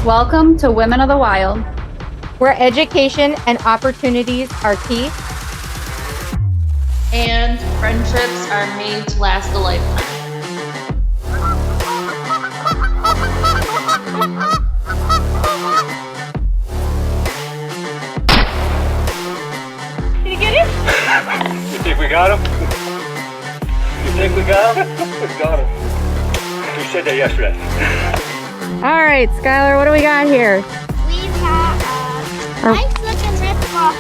Welcome to Women of the Wild, where education and opportunities are key, and friendships are made to last a lifetime. Did you get it? You think we got him? You think we got him? We got him. We said that yesterday. All right, Skylar, what do we got here? We've got a nice looking rip-off.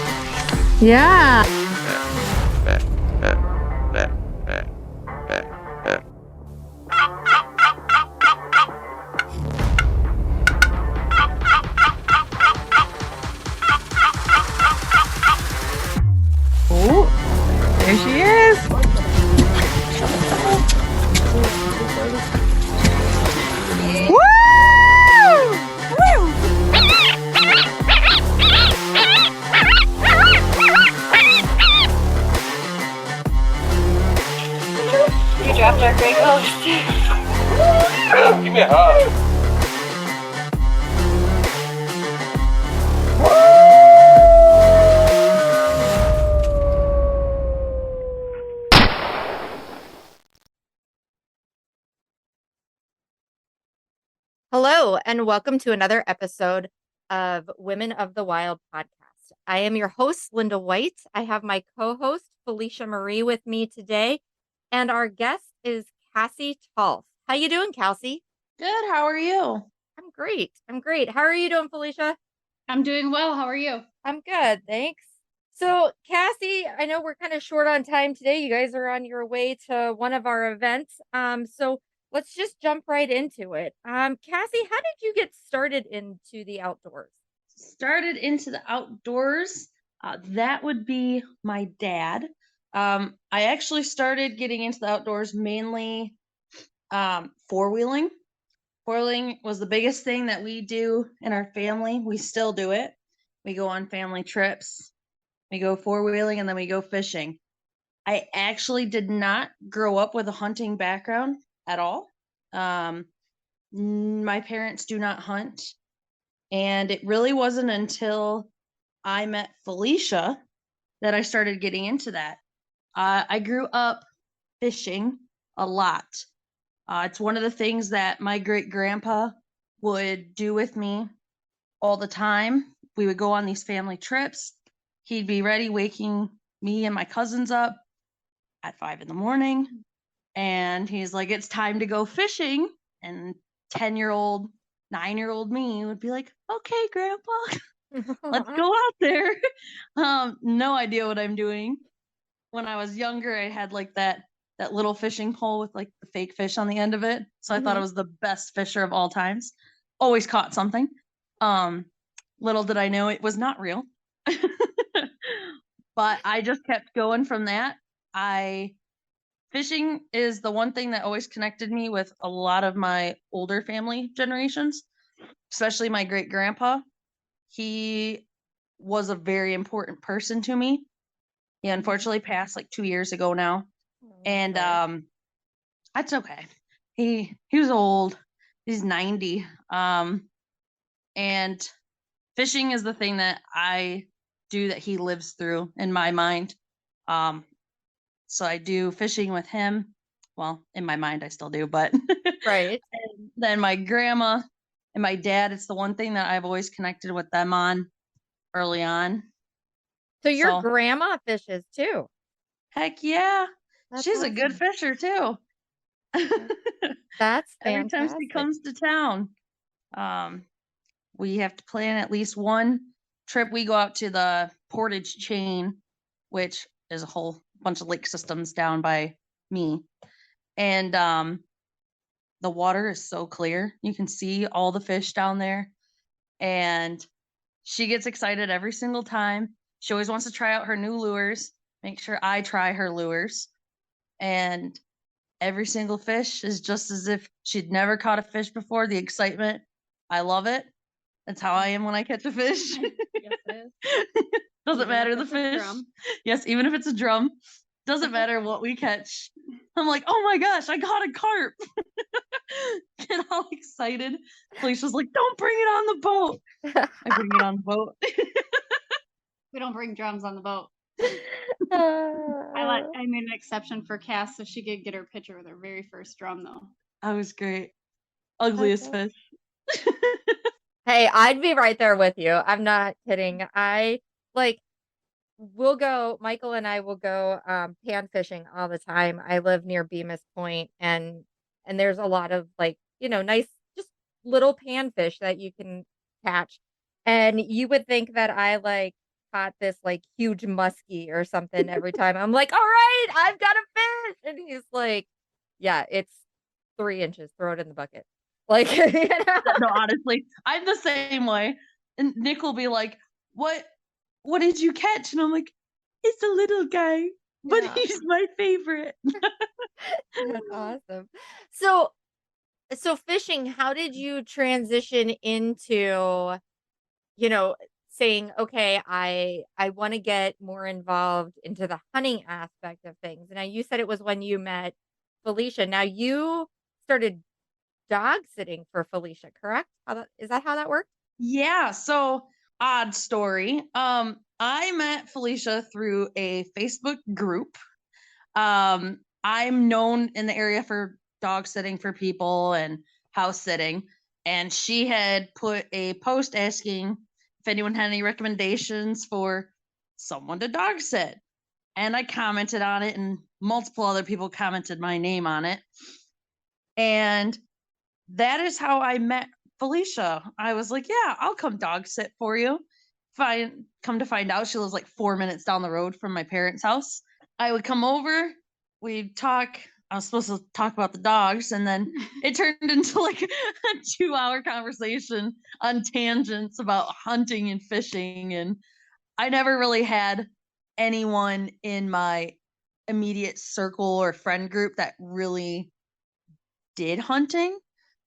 Yeah. Oh, there she is. You dropped our great ghost. Give me a hug. Hello, and welcome to another episode of Women of the Wild podcast. I am your host, Linda White. I have my co-host, Felicia Marie, with me today, and our guest is Cassie Tolf. How you doing, Cassie? Good. How are you? I'm great. How are you doing, Felicia? I'm doing well. How are you? I'm good, thanks. So, Cassie, I know we're kind of short on time today. You guys are on your way to one of our events. So let's just jump right into it. Cassie, how did you get started into the outdoors? Started into the outdoors. That would be my dad. I actually started getting into the outdoors mainly four-wheeling. Four-wheeling was the biggest thing that we do in our family. We still do it. We go on family trips. We go four-wheeling and then we go fishing. I actually did not grow up with a hunting background at all. My parents do not hunt. And it really wasn't until I met Felicia that I started getting into that. I grew up fishing a lot. It's one of the things that my great-grandpa would do with me all the time. We would go on these family trips. He'd be ready, waking me and my cousins up at 5 a.m. And he's like, it's time to go fishing. And 10-year-old, 9-year-old me would be like, okay, Grandpa, let's go out there. No idea what I'm doing. When I was younger, I had like that little fishing pole with like the fake fish on the end of it. So I thought I was the best fisher of all times. Always caught something. Little did I know it was not real. But I just kept going from that. Fishing is the one thing that always connected me with a lot of my older family generations, especially my great-grandpa. He was a very important person to me. He unfortunately passed like 2 years ago now. And that's okay. He was old. He's 90. And fishing is the thing that I do that he lives through in my mind. So I do fishing with him. Well, in my mind I still do, but Right. And then my grandma and my dad, it's the one thing that I've always connected with them on early on. So your grandma fishes too. Heck yeah. That's She's a good fisher too. That's Every time she comes to town. We have to plan at least one trip. We go out to the Portage Chain, which is a whole bunch of lake systems down by me. And the water is so clear. You can see all the fish down there. And she gets excited every single time. She always wants to try out her new lures, make sure I try her lures. And every single fish is just as if she'd never caught a fish before. The excitement, I love it. That's how I am when I catch a fish. Yes, it is. Doesn't matter the fish. Yes, even if it's a drum. Doesn't matter what we catch. I'm like, oh my gosh, I got a carp. get all excited. Felicia's like, don't bring it on the boat. I bring it on the boat. We don't bring drums on the boat. Uh, I made an exception for Cass so she could get her picture with her very first drum though. That was great. Ugliest Okay. fish. Hey, I'd be right there with you. I'm not kidding. Michael and I will go pan fishing all the time. I live near Bemis Point and there's a lot of nice just little panfish that you can catch. And you would think that I caught this huge muskie or something every time. I'm like, all right, I've got a fish. And he's like, yeah, it's 3 inches, throw it in the bucket. No, honestly, I'm the same way. And Nick will be like, what did you catch? And I'm like, it's a little guy, but Yeah. he's my favorite. That's awesome. So fishing, how did you transition into, saying, okay, I want to get more involved into the hunting aspect of things. Now you said it was when you met Felicia. Now you started dog sitting for Felicia, correct? Is that how that worked? Yeah, so odd story. I met Felicia through a Facebook group. I'm known in the area for dog sitting for people and house sitting, and she had put a post asking if anyone had any recommendations for someone to dog sit. And I commented on it, and multiple other people commented my name on it. And that is how I met Felicia. I was like, yeah, I'll come dog sit for you. Come to find out, she lives like 4 minutes down the road from my parents' house. I would come over, we'd talk. I was supposed to talk about the dogs, and then it turned into like a 2-hour conversation on tangents about hunting and fishing. And I never really had anyone in my immediate circle or friend group that really did hunting.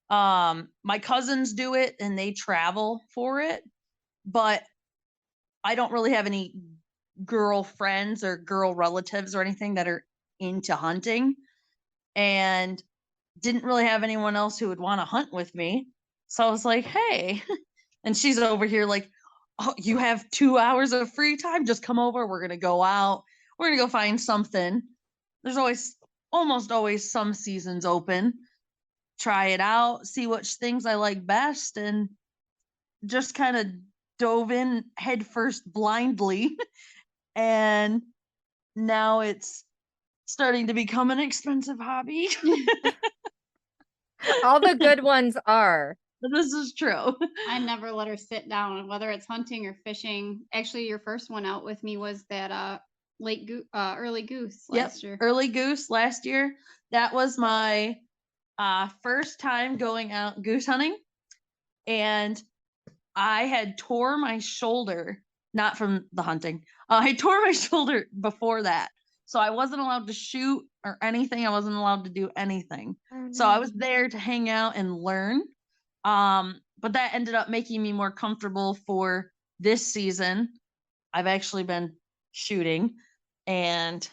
My cousins do it and they travel for it, but I don't really have any girl friends or girl relatives or anything that are into hunting, and didn't really have anyone else who would want to hunt with me. So I was like, hey, and she's over here like, oh, you have 2 hours of free time? Just come over. We're going to go out. We're going to go find something. There's almost always some seasons open. Try it out, see which things I like best, and just kind of dove in headfirst blindly. And now it's starting to become an expensive hobby. All the good ones are. This is true. I never let her sit down, whether it's hunting or fishing. Actually, your first one out with me was that early goose last year. Early goose last year. That was my first time going out goose hunting, and I had tore my shoulder, not from the hunting. I tore my shoulder before that. So I wasn't allowed to shoot or anything. I wasn't allowed to do anything. Oh, So I no. was there to hang out and learn. But that ended up making me more comfortable for this season. I've actually been shooting, and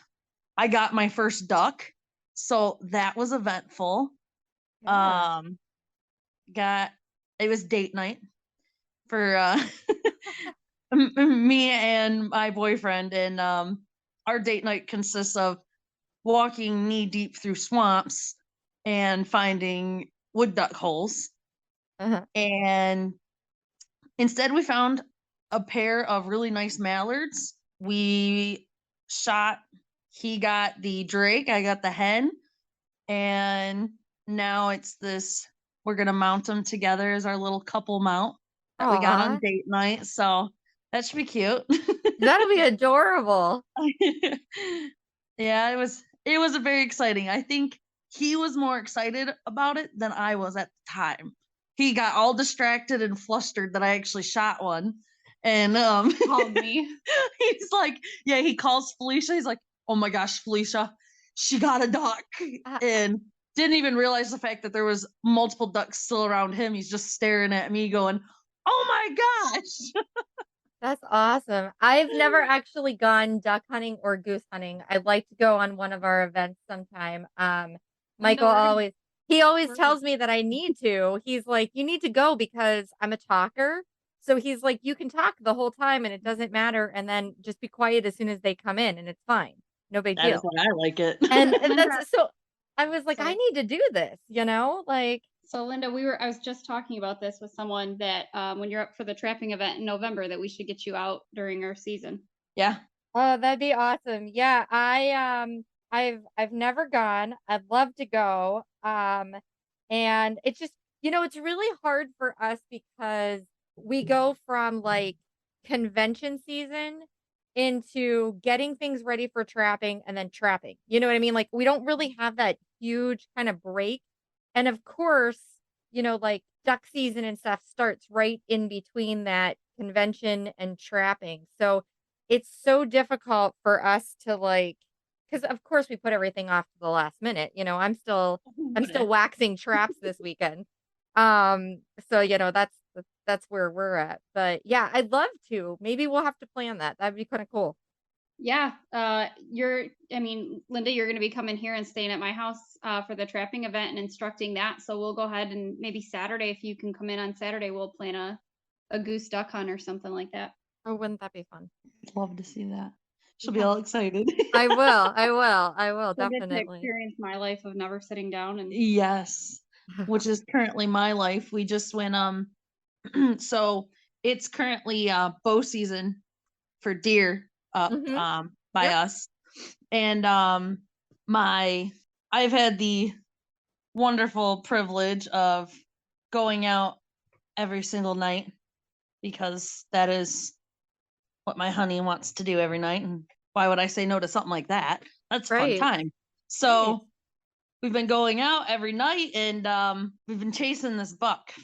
I got my first duck. So that was eventful. Yeah. It was date night for me and my boyfriend, and our date night consists of walking knee deep through swamps and finding wood duck holes. Uh-huh. And instead we found a pair of really nice mallards. We shot. He got the drake, I got the hen, and now it's this, we're gonna mount them together as our little couple mount that we got on Aw. date night. So that should be cute. That'll be adorable. Yeah, it was very exciting. I think he was more excited about it than I was at the time. He got all distracted and flustered that I actually shot one. And Called me. he's like, yeah, he calls Felicia. He's like, oh my gosh, Felicia, she got a duck. And didn't even realize the fact that there was multiple ducks still around him. He's just staring at me going, oh my gosh. That's awesome. I've never actually gone duck hunting or goose hunting. I'd like to go on one of our events sometime. Michael we're gonna- always He always Right. tells me that I need to. He's like, "You need to go because I'm a talker." So he's like, "You can talk the whole time and it doesn't matter, and then just be quiet as soon as they come in and it's fine. No big That is deal." why I like it. And Linda, that's so I was like, "I sorry. need to do this," like So Linda, I was just talking about this with someone that when you're up for the trapping event in November, that we should get you out during our season. Yeah. Oh, that'd be awesome. Yeah, I've never gone. I'd love to go. And it's just, it's really hard for us because we go from like convention season into getting things ready for trapping and then trapping. You know what I mean? Like we don't really have that huge kind of break. And of course, like duck season and stuff starts right in between that convention and trapping. So it's so difficult for us to because of course we put everything off to the last minute. I'm still waxing traps this weekend. So that's where we're at. But yeah, I'd love to. Maybe we'll have to plan that. That'd be kind of cool. Yeah, Linda, you're going to be coming here and staying at my house for the trapping event and instructing that. So we'll go ahead and maybe Saturday, if you can come in on Saturday, we'll plan a goose duck hunt or something like that. Oh, wouldn't that be fun? Love to see that. She'll be Yeah. all excited. I will You'll get to definitely. experience my life of never sitting down and Yes. Which is currently my life. We just went so it's currently bow season for deer up Mhm. by Yep. us. And I've had the wonderful privilege of going out every single night because that is what my honey wants to do every night. And why would I say no to something like that? That's a fun Right. time. So we've been going out every night and we've been chasing this buck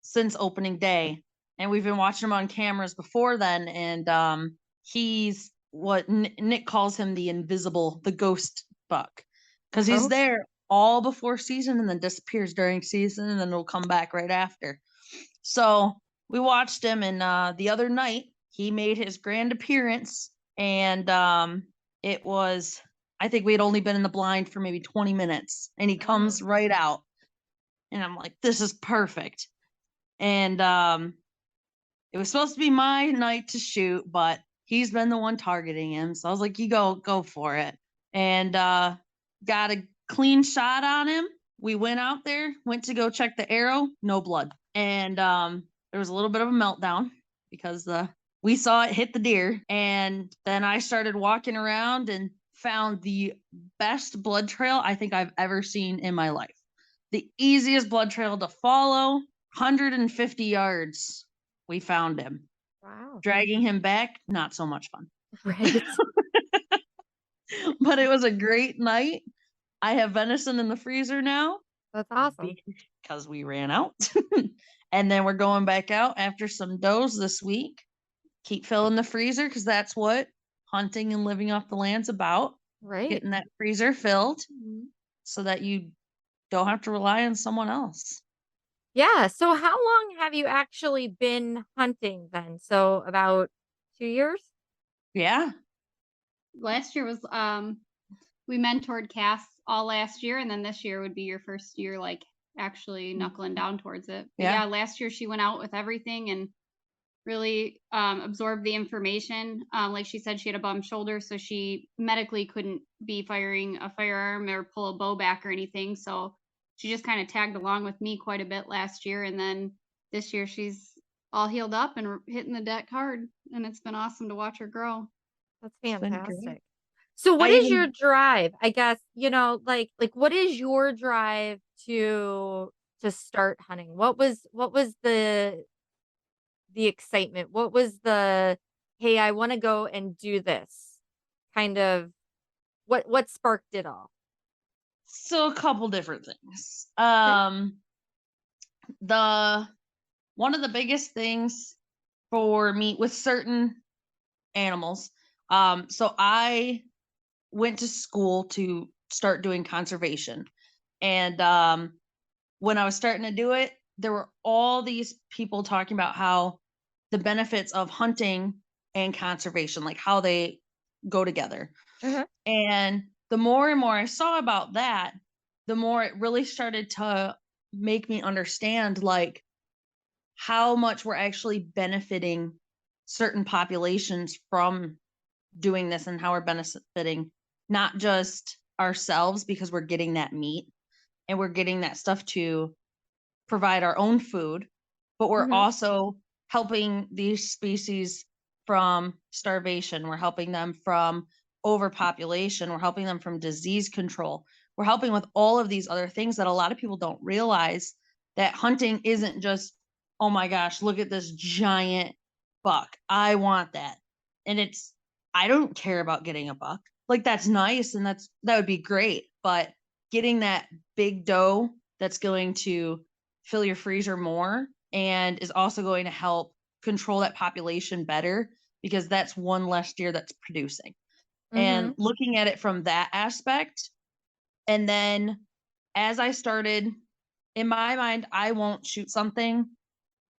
since opening day. And we've been watching him on cameras before then. And he's what Nick calls him, the ghost buck. Because he's Okay. there all before season and then disappears during season and then will come back right after. So we watched him, and the other night he made his grand appearance, and it was, I think we had only been in the blind for maybe 20 minutes, and he comes right out, and I'm like, this is perfect. And it was supposed to be my night to shoot, but he's been the one targeting him, so I was like, you go for it, and got a clean shot on him. We went out there, went to go check the arrow, no blood. And there was a little bit of a meltdown because we saw it hit the deer. And then I started walking around and found the best blood trail I think I've ever seen in my life. The easiest blood trail to follow, 150 yards. We found him. Wow. Dragging him back, not so much fun. Right. But it was a great night. I have venison in the freezer now. That's awesome. Because we ran out. And then we're going back out after some does this week. Keep filling the freezer because that's what hunting and living off the land's about. Right. Getting that freezer filled so that you don't have to rely on someone else. Yeah. So how long have you actually been hunting then? So about 2 years? Yeah. last year was we mentored Cass all last year, and then this year would be your first year like actually knuckling down towards it. But Yeah. yeah, last year she went out with everything and really absorbed the information. Like she said, she had a bum shoulder, so she medically couldn't be firing a firearm or pull a bow back or anything. So she just kind of tagged along with me quite a bit last year, and then this year she's all healed up and hitting the deck hard, and it's been awesome to watch her grow. That's It's been great. fantastic. So what I is even- your drive? I guess, like what is your drive to start hunting? What was the excitement? What was the, hey, I want to go and do this kind of, what sparked it all? So a couple different things. One of the biggest things for me with certain animals, so I went to school to start doing conservation. And when I was starting to do it, there were all these people talking about how the benefits of hunting and conservation, like how they go together. Uh-huh. And the more and more I saw about that, the more it really started to make me understand like how much we're actually benefiting certain populations from doing this and how we're benefiting not just ourselves because we're getting that meat and we're getting that stuff to provide our own food, but we're Mhm. also helping these species from starvation. We're helping them from overpopulation. We're helping them from disease control. We're helping with all of these other things that a lot of people don't realize, that hunting isn't just, oh my gosh, look at this giant buck. I want that. And it's, I don't care about getting a buck. Like that's nice and that would be great, but getting that big doe that's going to fill your freezer more and is also going to help control that population better because that's one less deer that's producing. And Mhm. looking at it from that aspect, and then as I started, in my mind, I won't shoot something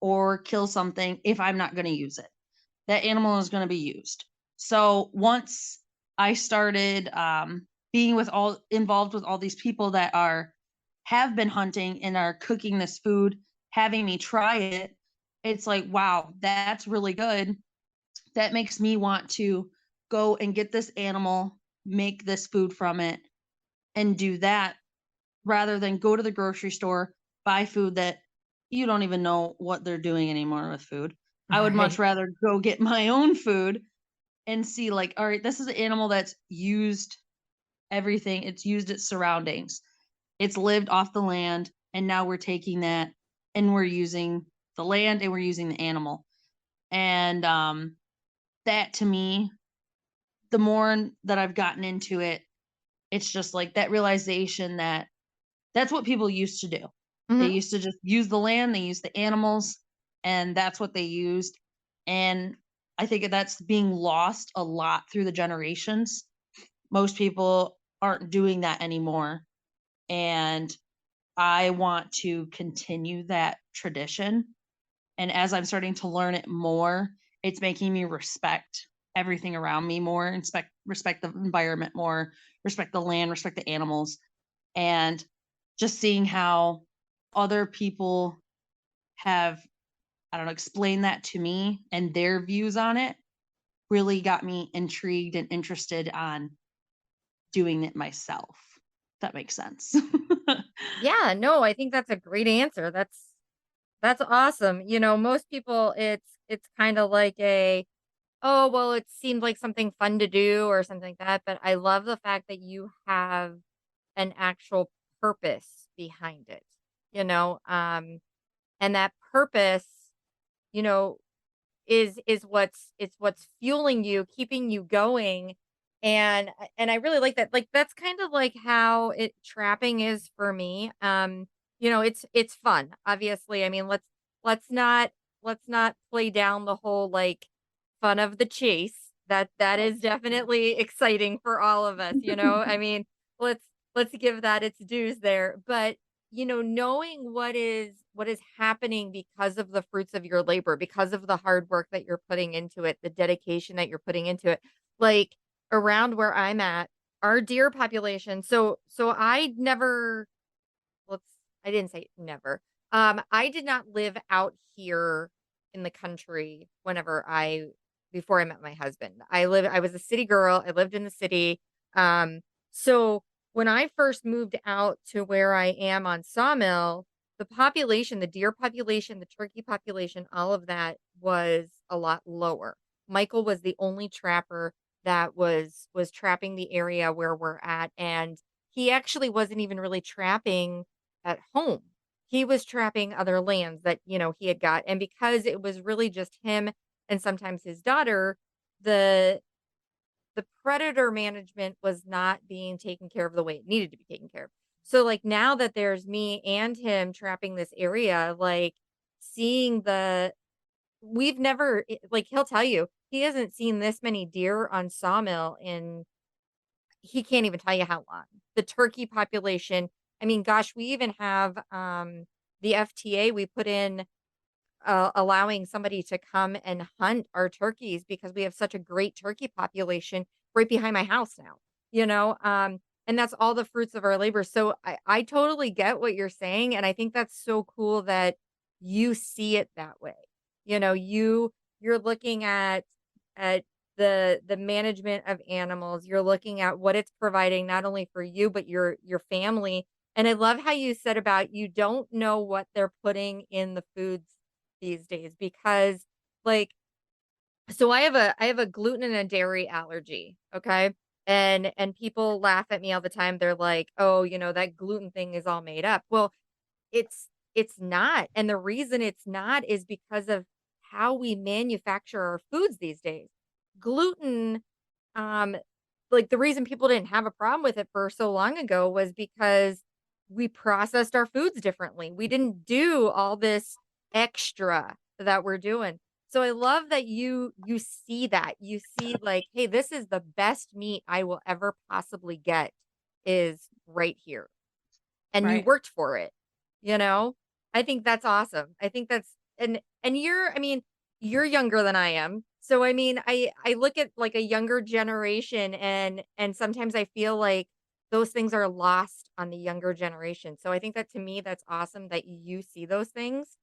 or kill something if I'm not going to use it. That animal is going to be used. So once I started being with all involved with all these people that are have been hunting and are cooking this food, having me try it, it's like, wow, that's really good. That makes me want to go and get this animal, make this food from it, and do that rather than go to the grocery store, buy food that you don't even know what they're doing anymore with food. I would much Right. rather go get my own food and see like, all right, this is an animal that's used everything. It's used its surroundings. It's lived off the land, and now we're taking that and we're using the land and we're using the animal. And that to me, the more that I've gotten into it, it's just like that realization that that's what people used to do. They Mhm. used to just use the land, they used the animals, and that's what they used. And I think that's being lost a lot through the generations. Most people aren't doing that anymore. And I want to continue that tradition. And as I'm starting to learn it more, it's making me respect everything around me more, respect the environment more, respect the land, respect the animals, and just seeing how other people have, I don't know, explained that to me and their views on it really got me intrigued and interested on doing it myself. If that makes sense. Yeah, no, I think that's a great answer. That's awesome. Most people it's kind of like a, oh, well, it seemed like something fun to do or something like that, but I love the fact that you have an actual purpose behind it, you know? And that purpose, you know, is what's fueling you, keeping you going. And I really like that. Like that's kind of like how it trapping is for me. It's fun. Obviously. I mean, let's not let's not play down the whole like fun of the chase. That is definitely exciting for all of us, you know? I mean, let's let's give that its dues there. But knowing what is happening because of the fruits of your labor, because of the hard work that you're putting into it, the dedication that you're putting into it. Like around where I'm at, our deer population. So let's I didn't say never. I did not live out here in the country before I met my husband. I was a city girl. I lived in the city. Um, so when I first moved out to where I am on Sawmill, the population, the deer population, the turkey population, all of that was a lot lower. Michael was the only trapper that was trapping the area where we're at, and he actually wasn't even really trapping at home. He was trapping other lands that, he had got. And because it was really just him and sometimes his daughter, the the predator management was not being taken care of the way it needed to be taken care of. So like now that there's me and him trapping this area, like seeing the we've never like he'll tell you he hasn't seen this many deer on Sawmill in he can't even tell you how long. The turkey population, I mean, gosh, we even have the FTA we put in allowing somebody to come and hunt our turkeys because we have such a great turkey population right behind my house now. and that's all the fruits of our labor. So I totally get what you're saying, and I think that's so cool that you see it that way. You know, you're looking at the management of animals. You're looking at what it's providing not only for you but your family. And I love how you said about you don't know what they're putting in the foods these days because like so I have a gluten and a dairy allergy, okay? And people laugh at me all the time. They're like, "Oh, that gluten thing is all made up." Well, it's not. And the reason it's not is because of how we manufacture our foods these days. Gluten, um, like the reason people didn't have a problem with it for so long ago was because we processed our foods differently. We didn't do all this extra that we're doing. So I love that you see that. You see like, hey, this is the best meat I will ever possibly get is right here. And you Right. worked for it, you know? I think that's awesome. I think that's and you're I mean, you're younger than I am. So I mean, I look at like a younger generation and sometimes I feel like those things are lost on the younger generation. So I think that to me that's awesome that you see those things.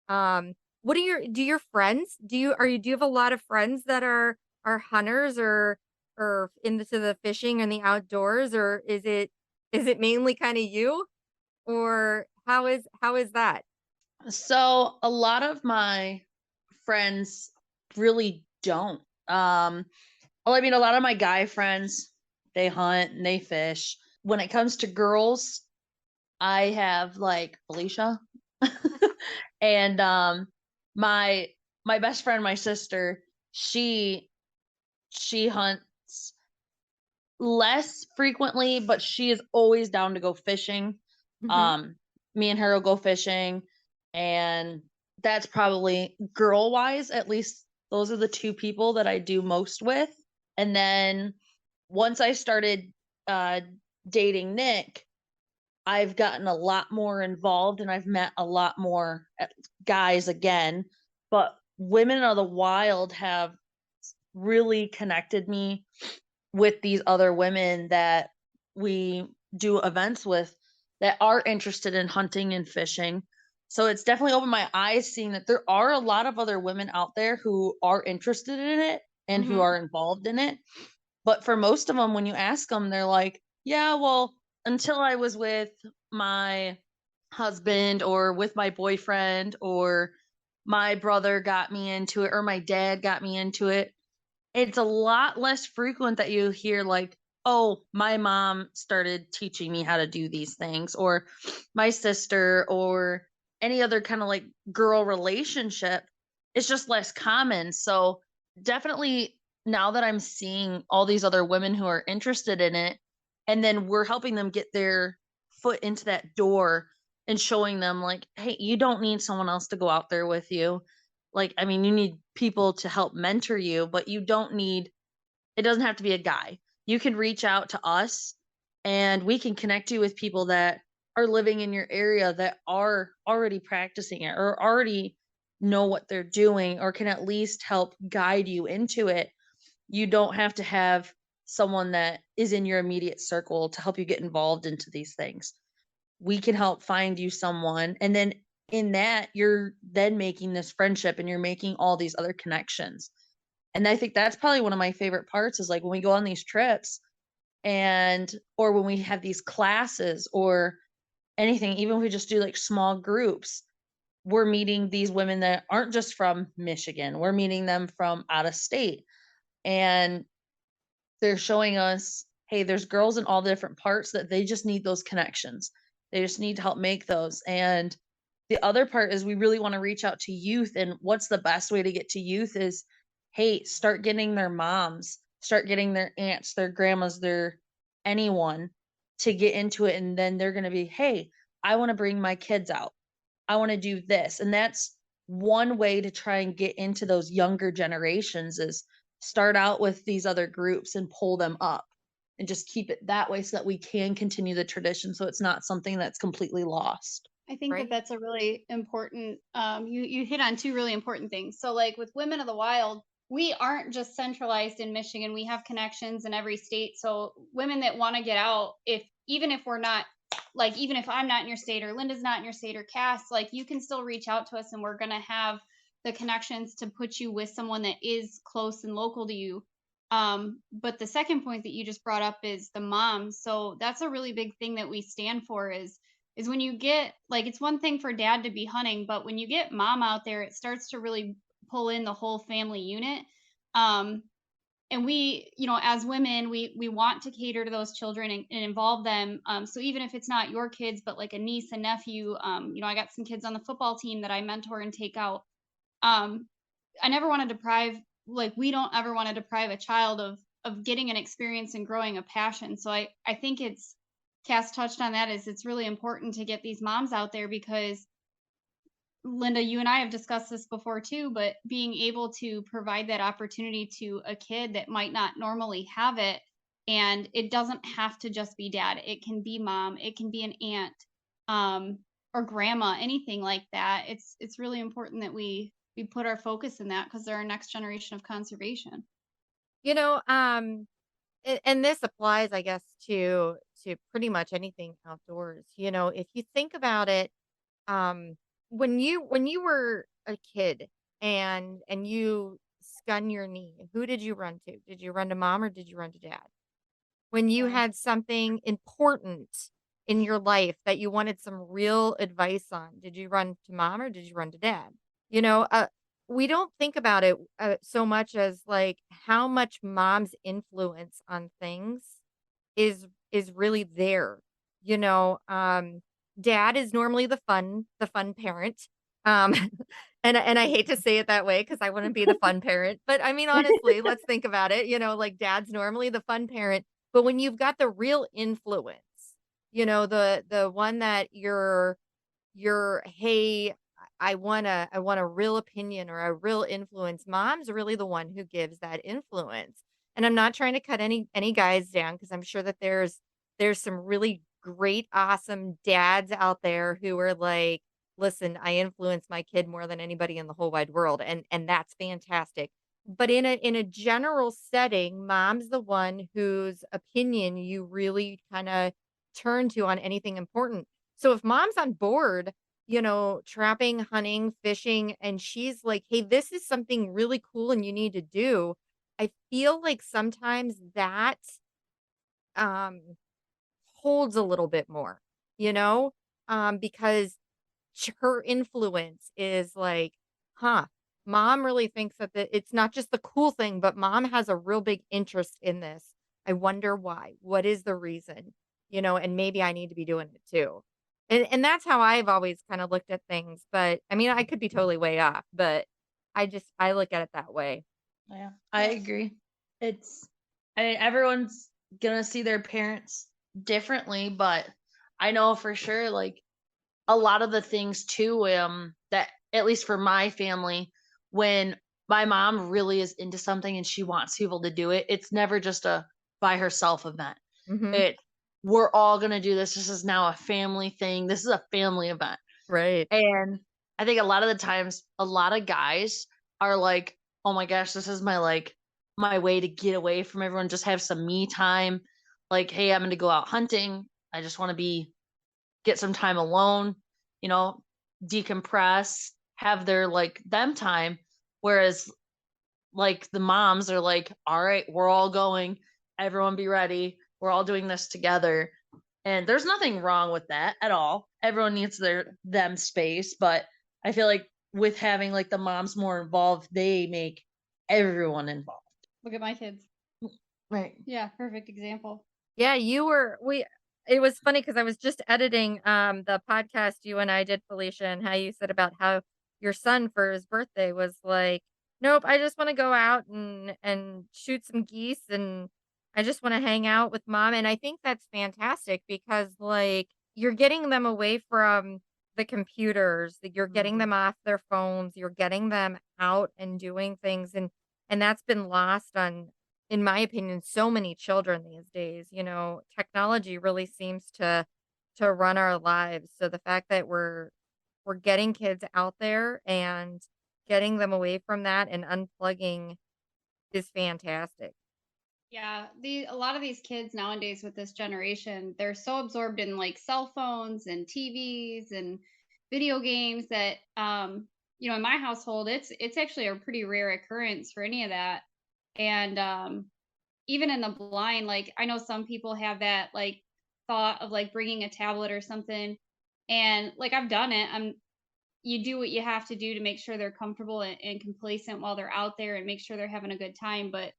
Um what are your friends? Do you have a lot of friends that are hunters or into the fishing and the outdoors or is it mainly kind of you? Or how is that? So a lot of my friends really don't. Well, I mean, a lot of my guy friends, they hunt and they fish. When it comes to girls, I have like Felicia and my my best friend, my sister, she hunts less frequently, but she is always down to go fishing. Mhm, Um, Me and her will go fishing, and that's probably girl wise, at least those are the two people that I do most with. And then once I started uh, dating Nick, I've gotten a lot more involved and I've met a lot more guys again. But Women of the Wild have really connected me with these other women that we do events with that are interested in hunting and fishing. So it's definitely opened my eyes seeing that there are a lot of other women out there who are interested in it and who mhm, are involved in it. But for most of them, when you ask them, they're like, yeah, well, until I was with my husband or with my boyfriend or my brother got me into it or my dad got me into it, it's a lot less frequent that you hear like, "Oh, my mom started teaching me how to do these things," or my sister or any other kind of like girl relationship. It's just less common. So, definitely now that I'm seeing all these other women who are interested in it and then we're helping them get their foot into that door and showing them like, "Hey, you don't need someone else to go out there with you." Like, I mean, you need people to help mentor you, but you don't need it doesn't have to be a guy. You can reach out to us and we can connect you with people that are living in your area that are already practicing it or already know what they're doing or can at least help guide you into it. You don't have to have someone that is in your immediate circle to help you get involved into these things. We can help find you someone, and then in that you're then making this friendship and you're making all these other connections. And I think that's probably one of my favorite parts is like when we go on these trips and or when we have these classes or anything, even if we just do like small groups, we're meeting these women that aren't just from Michigan, we're meeting them from out of state, and they're showing us, hey, there's girls in all the different parts that they just need those connections. They just need to help make those. And the other part is we really want to reach out to youth. And what's the best way to get to youth is, hey, start getting their moms, start getting their aunts, their grandmas, their anyone to get into it. And then they're going to be, hey, I want to bring my kids out. I want to do this. And that's one way to try and get into those younger generations is start out with these other groups and pull them up and just keep it that way so that we can continue the tradition so it's not something that's completely lost. I think that right? that's a really important you hit on two really important things. So like with Women of the Wild, we aren't just centralized in Michigan. We have connections in every state. So women that want to get out, even if we're not, like, even if I'm not in your state or Linda's not in your state or Cass, like, you can still reach out to us and we're going to have the connections to put you with someone that is close and local to you. But the second point that you just brought up is the moms. So that's a really big thing that we stand for is when you get, like, it's one thing for dad to be hunting, but when you get mom out there, it starts to really pull in the whole family unit. Um, and we, as women, we want to cater to those children and involve them. So even if it's not your kids, but like a niece and nephew, I got some kids on the football team that I mentor and take out. Um, I never want to deprive, like, we don't ever want to deprive a child of getting an experience and growing a passion. So I think Cass touched on that, is it's really important to get these moms out there, because Linda, you and I have discussed this before too, but being able to provide that opportunity to a kid that might not normally have it, and it doesn't have to just be dad. It can be mom, it can be an aunt, or grandma, anything like that. It's really important that we put our focus in that, because they're our next generation of conservation. You know, and this applies, I guess, to pretty much anything outdoors. If you think about it, um, when you were a kid and you scun your knee, who did you run to? Did you run to mom or did you run to dad? When you Dad. had something important in your life that you wanted some real advice on, did you run to mom or did you run to dad? You know, uh, we don't think about it so much as like how much mom's influence on things is really there. You know, um, Dad is normally the fun parent. Um, and I hate to say it that way because I wouldn't be the fun parent, but I mean honestly, let's think about it. Like dad's normally the fun parent, but when you've got the real influence, the one that you're hey, I want a real opinion or a real influence. Mom's really the one who gives that influence. And I'm not trying to cut any guys down because I'm sure that there's some really great, awesome dads out there who are like, listen, I influence my kid more than anybody in the whole wide world. And that's fantastic. But in a general setting, mom's the one whose opinion you really kind of turn to on anything important. So if mom's on board, trapping, hunting, fishing, and she's like, "Hey, this is something really cool and you need to do." I feel like sometimes that um holds a little bit more, you know? Because her influence is like, "Huh, mom really thinks that it's not just the cool thing, but mom has a real big interest in this. I wonder why. What is the reason?" And maybe I need to be doing it too. And that's how I've always kind of looked at things, but I mean, I could be totally way off, but I look at it that way. Yeah, I agree. It's, I mean, everyone's gonna see their parents differently, but I know for sure, like, a lot of the things too, that at least for my family, when my mom really is into something and she wants people to do it, it's never just a by herself event. Mhm. It We're all gonna do this. This is now a family thing. This is a family event. Right. And I think a lot of the times, a lot of guys are like, "Oh my gosh, this is my way to get away from everyone, just have some me time. Like, hey, I'm going to go out hunting. I just want to get some time alone, you know, decompress, have their like them time." Whereas like the moms are like, "All right, we're all going. Everyone be ready. We're all doing this together." And there's nothing wrong with that at all. Everyone needs them space, but I feel like with having like the moms more involved, they make everyone involved. Look at my kids. Right. Yeah, perfect example. Yeah, it was funny because I was just editing the podcast you and I did, Felicia, and how you said about how your son for his birthday was like, "Nope, I just want to go out and shoot some geese and I just want to hang out with mom." And I think that's fantastic because like you're getting them away from the computers, that you're getting them off their phones, you're getting them out and doing things and that's been lost on, in my opinion, so many children these days. Technology really seems to run our lives. So the fact that we're getting kids out there and getting them away from that and unplugging is fantastic. Yeah, a lot of these kids nowadays with this generation, they're so absorbed in like cell phones and TVs and video games that in my household it's actually a pretty rare occurrence for any of that. And even in the blind, like I know some people have that like thought of like bringing a tablet or something, and like I've done it. You do what you have to do to make sure they're comfortable and complacent while they're out there and make sure they're having a good time. But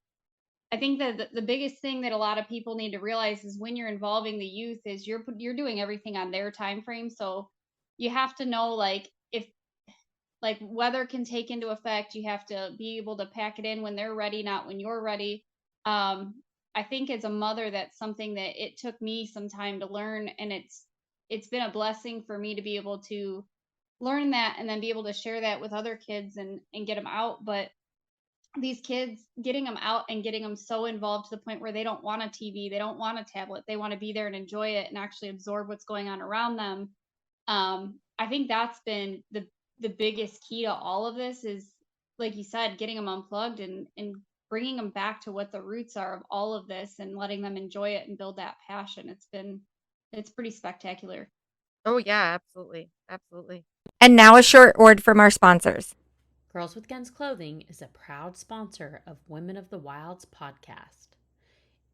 I think that the biggest thing that a lot of people need to realize is when you're involving the youth is you're doing everything on their time frame. So you have to know like if like weather can take into effect, you have to be able to pack it in when they're ready, not when you're ready. I think as a mother, that's something that it took me some time to learn, and it's been a blessing for me to be able to learn that and then be able to share that with other kids and get them out. But these kids, getting them out and getting them so involved to the point where they don't want a TV, they don't want a tablet, they want to be there and enjoy it and actually absorb what's going on around them. I think that's been the biggest key to all of this is, like you said, getting them unplugged and bringing them back to what the roots are of all of this and letting them enjoy it and build that passion. It's pretty spectacular. Oh, yeah, absolutely. Absolutely. And now a short word from our sponsors. Girls with Guns Clothing is a proud sponsor of Women of the Wilds podcast.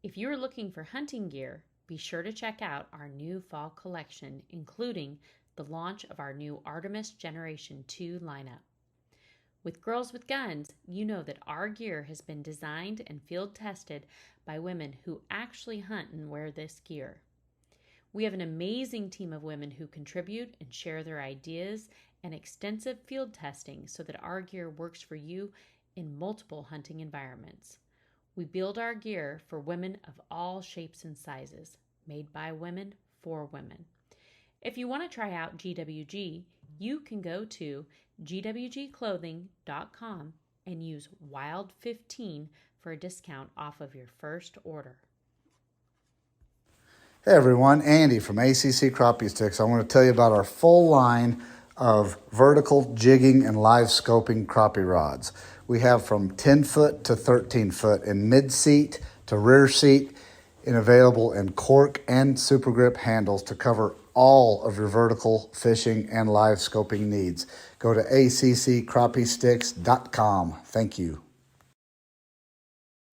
If you are looking for hunting gear, be sure to check out our new fall collection, including the launch of our new Artemis Generation 2 lineup. With Girls with Guns, you know that our gear has been designed and field tested by women who actually hunt and wear this gear. We have an amazing team of women who contribute and share their ideas and extensive field testing so that our gear works for you in multiple hunting environments. We build our gear for women of all shapes and sizes, made by women for women. If you want to try out GWG, you can go to gwgclothing.com and use WILD15 for a discount off of your first order. Hey everyone, Andy from ACC Crappie Sticks. I want to tell you about our full line of vertical jigging and live scoping crappie rods. We have from 10 foot to 13 foot in mid-seat to rear seat and available in cork and super grip handles to cover all of your vertical fishing and live scoping needs. Go to accrappiesticks.com. Thank you.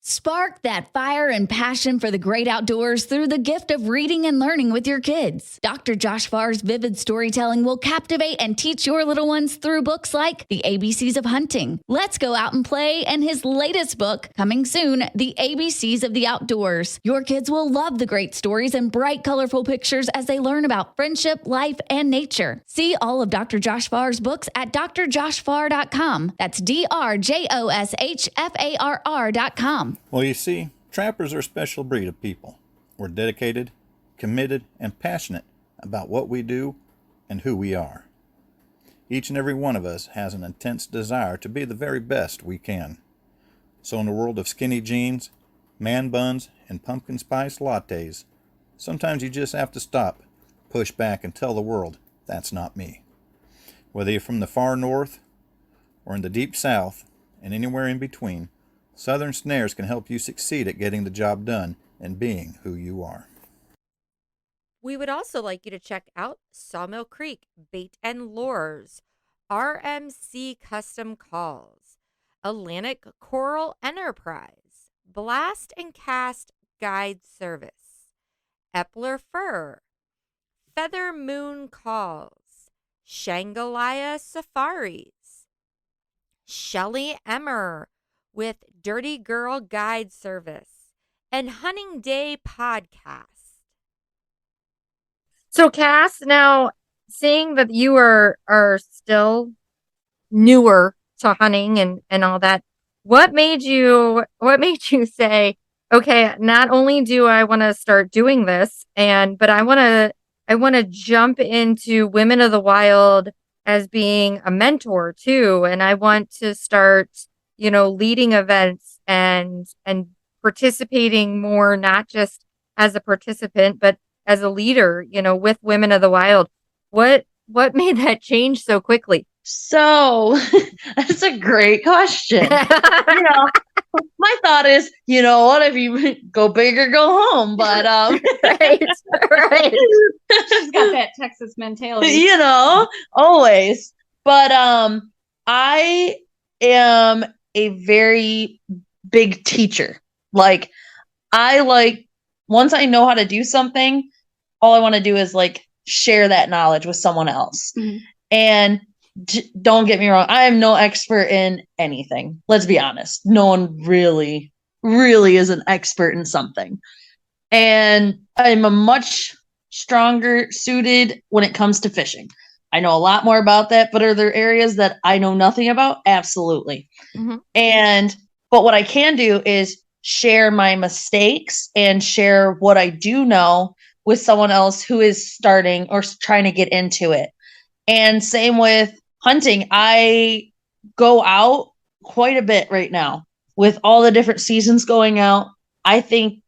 Spark that fire and passion for the great outdoors through the gift of reading and learning with your kids. Dr. Josh Farr's vivid storytelling will captivate and teach your little ones through books like The ABCs of Hunting, Let's Go Out and Play, and his latest book, coming soon, The ABCs of the Outdoors. Your kids will love the great stories and bright, colorful pictures as they learn about friendship, life, and nature. See all of Dr. Josh Farr's books at drjoshfarr.com. That's drjoshfarr.com. Well, you see, trappers are a special breed of people. We're dedicated, committed, and passionate about what we do and who we are. Each and every one of us has an intense desire to be the very best we can. So in the world of skinny jeans, man buns, and pumpkin spice lattes, sometimes you just have to stop, push back, and tell the world, that's not me. Whether you're from the far north or in the deep south and anywhere in between, Southern Snares can help you succeed at getting the job done and being who you are. We would also like you to check out Sawmill Creek Bait and Lures, RMC Custom Calls, Atlantic Coral Enterprise, Blast and Cast Guide Service, Epler Fur, Feather Moon Calls, Shangalaya Safaris, Shelly Emmer with Dirty Girl Guide Service, and Hunting Day Podcast. So, Cass, now seeing that you are still newer to hunting and all that, what made you say, okay, not only do I want to start doing this, but I want to jump into Women of the Wild as being a mentor too, and I want to start, leading events and participating more, not just as a participant, but as a leader, with Women of the Wild. What made that change so quickly? So that's a great question. my thought is, you know what, if you go big or go home, but Right. Right. She's got that Texas mentality. you know, always. But I am a very big teacher. Like, once I know how to do something, all I want to do is like share that knowledge with someone else. Mhm. And don't get me wrong, I am no expert in anything. Let's be honest. No one really, really is an expert in something. And I'm a much stronger suited when it comes to fishing. I know a lot more about that, but are there areas that I know nothing about? Absolutely. Mhm. But what I can do is share my mistakes and share what I do know with someone else who is starting or trying to get into it. And same with hunting. I go out quite a bit right now with all the different seasons going out. I think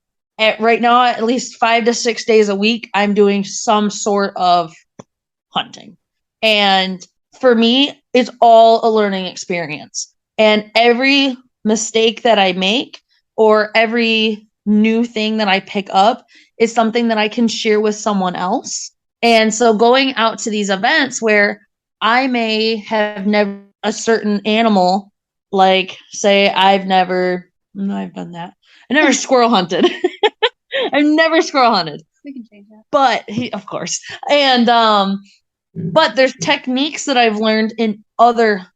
right now, at least 5 to 6 days a week, I'm doing some sort of hunting. And for me, it's all a learning experience. And every mistake that I make or every new thing that I pick up is something that I can share with someone else. And so going out to these events where I may have never a certain animal, like say I've done that. I never squirrel hunted. I've never squirrel hunted. We can change that. But of course. And but there's techniques that I've learned in other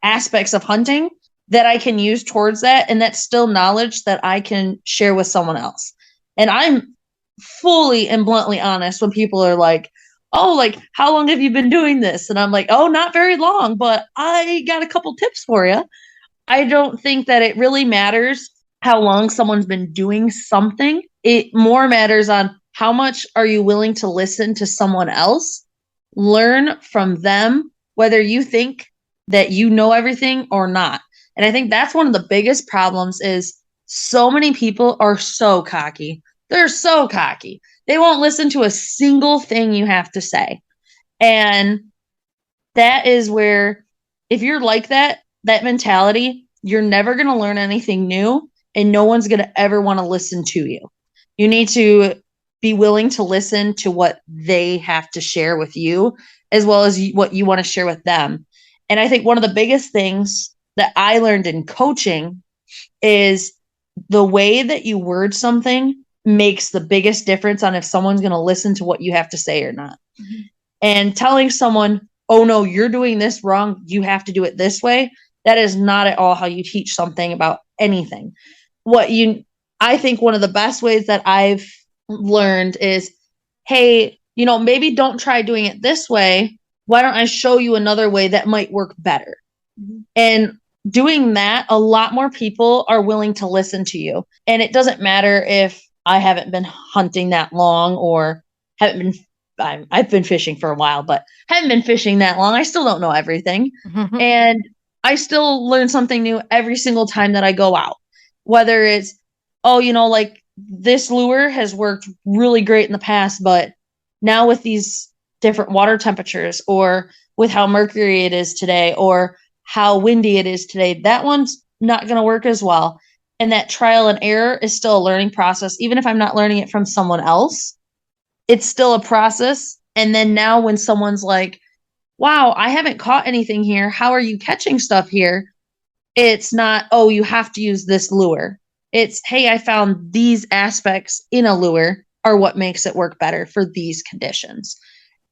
aspects of hunting that I can use towards that, and that's still knowledge that I can share with someone else. And I'm fully and bluntly honest when people are like, "Oh, like how long have you been doing this?" And I'm like, "Oh, not very long, but I got a couple tips for you." I don't think that it really matters how long someone's been doing something. It more matters on how much are you willing to listen to someone else, learn from them, whether you think that you know everything or not. And I think that's one of the biggest problems is so many people are so cocky. They're so cocky. They won't listen to a single thing you have to say. And that is where, if you're like that mentality, you're never going to learn anything new and no one's going to ever want to listen to you. You need to be willing to listen to what they have to share with you as well as what you want to share with them. And I think one of the biggest things that I learned in coaching is the way that you word something makes the biggest difference on if someone's going to listen to what you have to say or not. Mm-hmm. And telling someone, "Oh no, you're doing this wrong, you have to do it this way," that is not at all how you teach something about anything. I think one of the best ways that I've learned is, hey, maybe don't try doing it this way. Why don't I show you another way that might work better? Mm-hmm. And doing that, a lot more people are willing to listen to you. And it doesn't matter if I haven't been hunting that long or I've been fishing for a while, but haven't been fishing that long. I still don't know everything. Mm-hmm. And I still learn something new every single time that I go out. Whether it's, like this lure has worked really great in the past, but now with these different water temperatures or with how mercury it is today or how windy it is today, that one's not going to work as well. And that trial and error is still a learning process. Even if I'm not learning it from someone else, it's still a process. And then now when someone's like, "Wow, I haven't caught anything here. How are you catching stuff here?" It's not, "Oh, you have to use this lure." It's, "Hey, I found these aspects in a lure are what makes it work better for these conditions."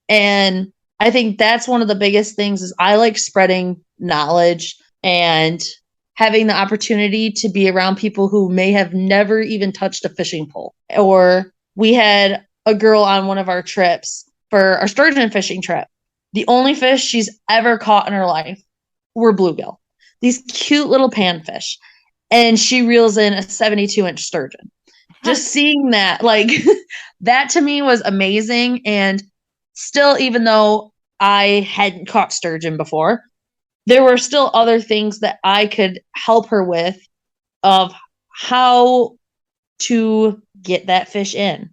And I think that's one of the biggest things is I like spreading knowledge and having the opportunity to be around people who may have never even touched a fishing pole. Or we had a girl on one of our trips for our sturgeon fishing trip. The only fish she's ever caught in her life were bluegill, these cute little panfish. And she reels in a 72-inch sturgeon. Just seeing that, like, that to me was amazing. And still, even though I hadn't caught sturgeon before, there were still other things that I could help her with of how to get that fish in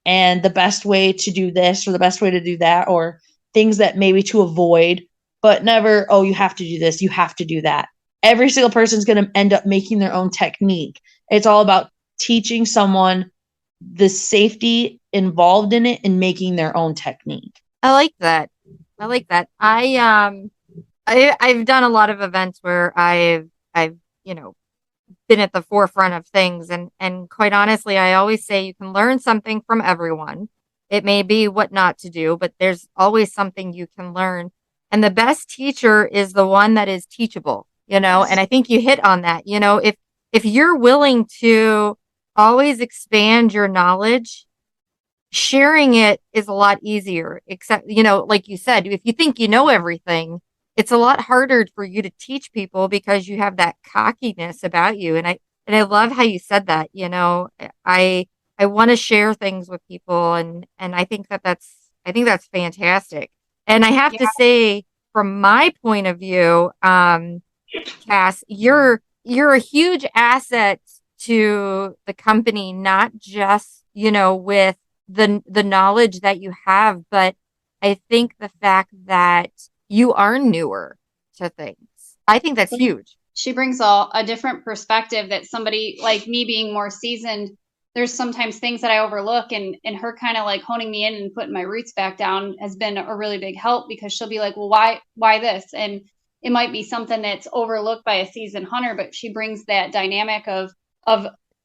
and the best way to do this or the best way to do that, or things that maybe to avoid, but never, "Oh, you have to do this, you have to do that." every single person's going to end up making their own technique. It's all about teaching someone the safety involved in it and making their own technique. I like that. I've done a lot of events where I've been at the forefront of things, and quite honestly, I always say you can learn something from everyone. It may be what not to do, but there's always something you can learn. And the best teacher is the one that is teachable, and I think you hit on that. If you're willing to always expand your knowledge, sharing it is a lot easier. Except, like you said, if you think you know everything, it's a lot harder for you to teach people because you have that cockiness about you. And I love how you said that. I want to share things with people, and I think that's fantastic. And I have to say, from my point of view, Cass, you're a huge asset to the company, not just with the knowledge that you have, but I think the fact that you are newer to things, I think that's huge. She brings a different perspective that somebody like me, being more seasoned, there's sometimes things that I overlook, and her kind of like honing me in and putting my roots back down has been a really big help, because she'll be like, well, why this? And it might be something that's overlooked by a seasoned hunter, but she brings that dynamic of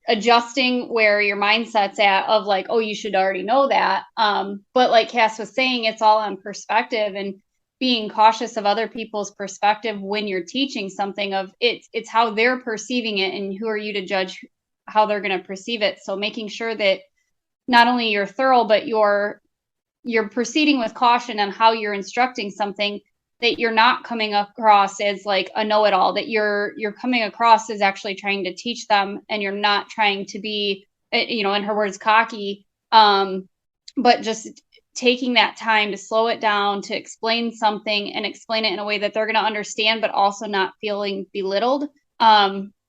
adjusting where your mindset's at, of like, oh, you should already know that. But like Cass was saying, it's all on perspective, and being cautious of other people's perspective when you're teaching something. Of it's how they're perceiving it, and who are you to judge how they're going to perceive it. So making sure that not only you're thorough, but you're proceeding with caution on how you're instructing something, that you're not coming across as like a know-it-all, that you're coming across as actually trying to teach them, and you're not trying to be, in her words, cocky, but just taking that time to slow it down, to explain something and explain it in a way that they're going to understand, but also not feeling belittled.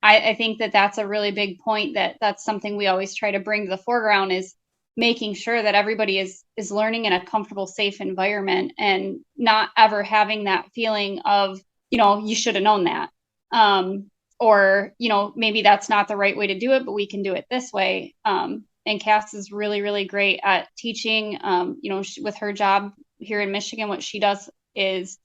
I think that that's a really big point, that's something we always try to bring to the foreground, is making sure that everybody is learning in a comfortable, safe environment, and not ever having that feeling of, you should have known that. Or, maybe that's not the right way to do it, but we can do it this way. And Cass is really, really great at teaching. With her job here in Michigan, what she does is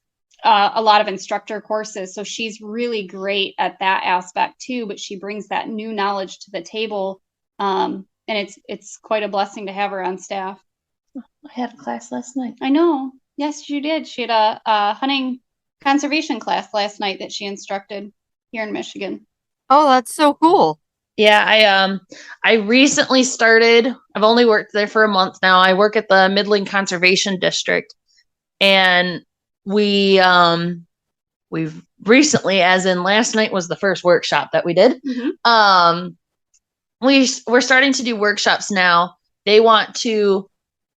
a lot of instructor courses. So she's really great at that aspect too, but she brings that new knowledge to the table. And it's quite a blessing to have her on staff. I had a class last night. I know. Yes, you did. She had a hunting conservation class last night that she instructed here in Michigan. Oh, that's so cool. Yeah, I recently started. I've only worked there for a month now. I work at the Midland Conservation District, and we've recently, as in last night was the first workshop that we did. Mm-hmm. We're starting to do workshops now. They want to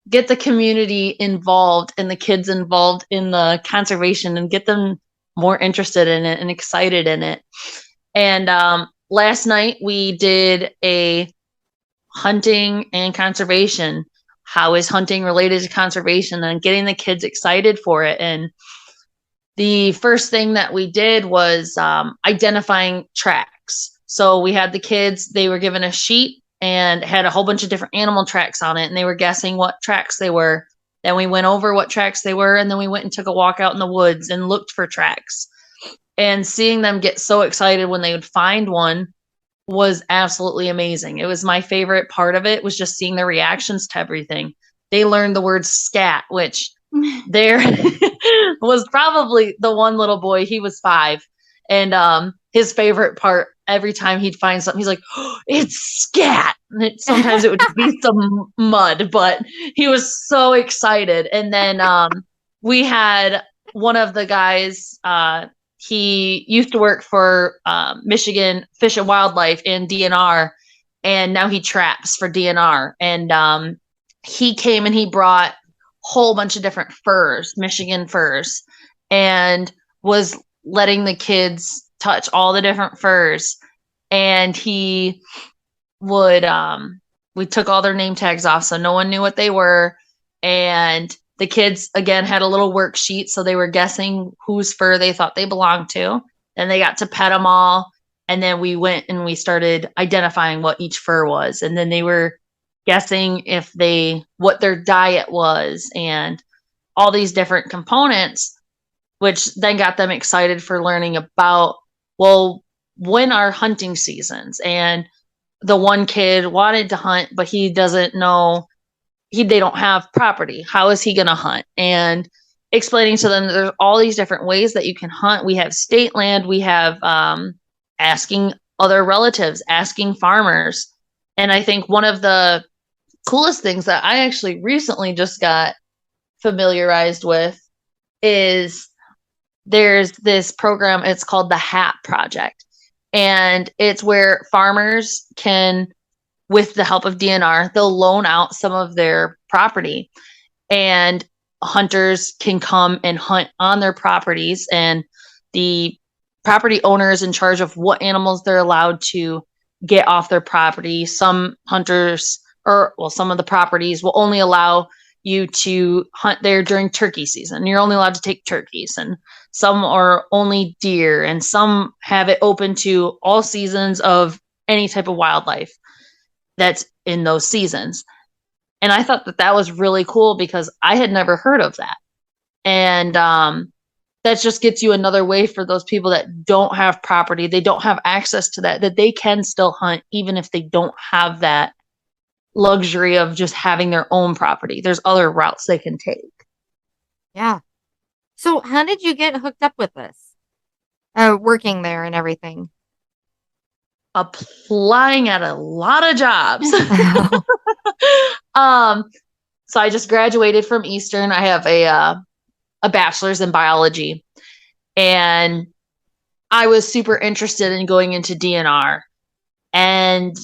get the community involved and the kids involved in the conservation, and get them more interested in it and excited in it. And last night we did a hunting and conservation. How is hunting related to conservation, and getting the kids excited for it. And the first thing that we did was identifying tracks. So we had the kids, they were given a sheet and had a whole bunch of different animal tracks on it, and they were guessing what tracks they were. Then we went over what tracks they were, and then we went and took a walk out in the woods and looked for tracks. And seeing them get so excited when they would find one was absolutely amazing. It was my favorite part of it, was just seeing their reactions to everything. They learned the word scat, which there was probably the one little boy, he was 5. And his favorite part, every time he'd find something, he's like, oh, it's scat. And sometimes it would be some mud, but he was so excited. And then we had one of the guys, he used to work for Michigan Fish and Wildlife in DNR, and now he traps for DNR. And he came and he brought a whole bunch of different furs, Michigan furs, and was letting the kids touch all the different furs. And he would, we took all their name tags off, so no one knew what they were. And the kids, again, had a little worksheet, so they were guessing whose fur they thought they belonged to. and they got to pet them all. And then we went and we started identifying what each fur was. And then they were guessing what their diet was and all these different components, which then got them excited for learning about, well, when are hunting seasons? And the one kid wanted to hunt, but he doesn't know, they don't have property. How is he going to hunt? And explaining to them that there's all these different ways that you can hunt. We have state land. We have asking other relatives, asking farmers. And I think one of the coolest things that I actually recently just got familiarized with is there's this program. It's called the HAP Project. And it's where farmers can, with the help of DNR, they'll loan out some of their property, and hunters can come and hunt on their properties, and the property owner is in charge of what animals they're allowed to get off their property. Some hunters, some of the properties will only allow you to hunt there during turkey season. You're only allowed to take turkeys, and some are only deer, and some have it open to all seasons of any type of wildlife that's in those seasons. And I thought that was really cool because I had never heard of that. And that just gets you another way for those people that don't have property, they don't have access to that they can still hunt even if they don't have that luxury of just having their own property. There's other routes they can take. Yeah. So how did you get hooked up with this? Working there and everything? Applying at a lot of jobs. So I just graduated from Eastern. I have a bachelor's in biology, and I was super interested in going into DNR, and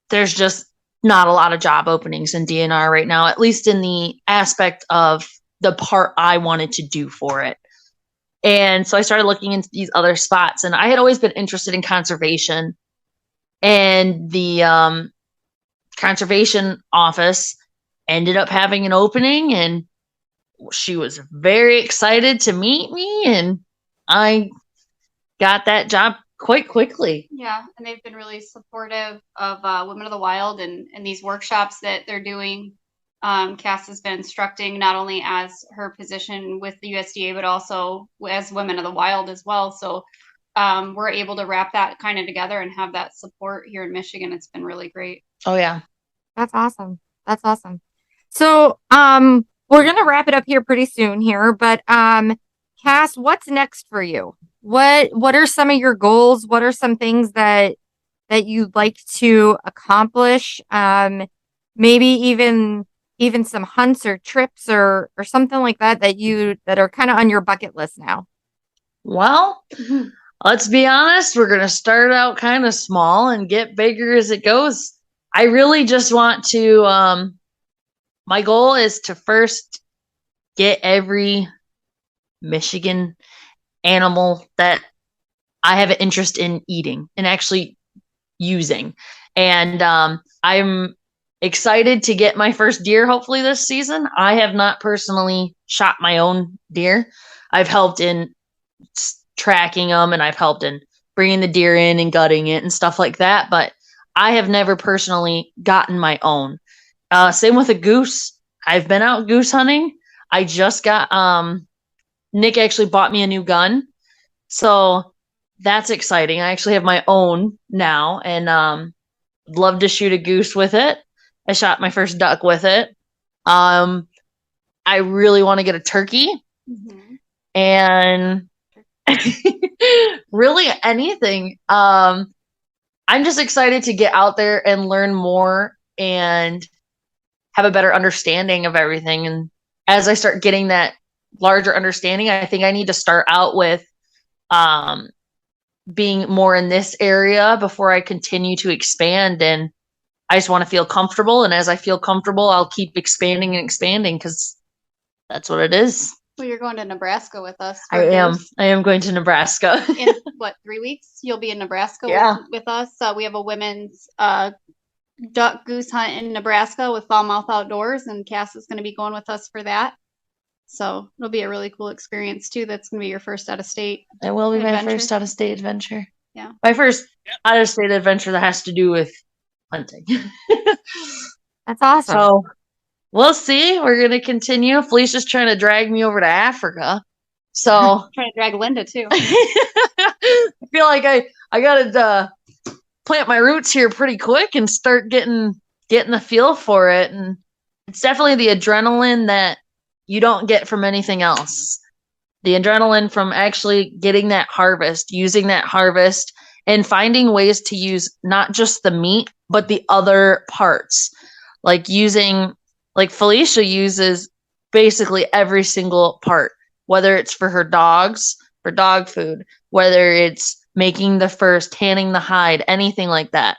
there's just not a lot of job openings in DNR right now, at least in the aspect of the part I wanted to do for it. And so I started looking into these other spots, and I had always been interested in conservation, and the conservation office ended up having an opening, and she was very excited to meet me, and I got that job quite quickly. Yeah, and they've been really supportive of Women of the Wild and these workshops that they're doing. Cass has been instructing not only as her position with the USDA, but also as Women of the Wild as well. So we're able to wrap that kind of together and have that support here in Michigan. It's been really great. Oh, yeah. That's awesome. That's awesome. So we're going to wrap it up here pretty soon here, but Cass, what's next for you? What are some of your goals? What are some things that you'd like to accomplish? Maybe even some hunts or trips or something like that that are kind of on your bucket list now. Well, let's be honest, we're going to start out kind of small and get bigger as it goes. I really just want to my goal is to first get every Michigan animal that I have an interest in eating and actually using. And I'm excited to get my first deer hopefully this season. I have not personally shot my own deer. I've helped in tracking them, and I've helped in bringing the deer in and gutting it and stuff like that. But I have never personally gotten my own. Same with a goose. I've been out goose hunting. I just got, Nick actually bought me a new gun. So that's exciting. I actually have my own now, and love to shoot a goose with it. I shot my first duck with it. I really want to get a turkey. Mm-hmm. And really anything. I'm just excited to get out there and learn more and have a better understanding of everything. And as I start getting that larger understanding, I think I need to start out with being more in this area before I continue to expand. And I just want to feel comfortable. And as I feel comfortable, I'll keep expanding and expanding because that's what it is. Well, you're going to Nebraska with us. I am going to Nebraska. In 3 weeks? You'll be in Nebraska with us. We have a women's duck goose hunt in Nebraska with Fallmouth Outdoors, and Cass is going to be going with us for that. So it'll be a really cool experience too. That's going to be your first out of state. It will be my Adventure. first out of state adventure. Yeah. My first out of state adventure that has to do with hunting. That's awesome. So we'll see. We're going to continue. Felicia's trying to drag me over to Africa. So Trying to drag Linda too. I feel like I got to plant my roots here pretty quick and start getting the feel for it. And it's definitely the adrenaline that you don't get from anything else. The adrenaline from actually getting that harvest, using that harvest, and finding ways to use not just the meat, but the other parts. Like Felicia uses basically every single part, whether it's for her dogs, for dog food, whether it's making the fur, tanning the hide, anything like that.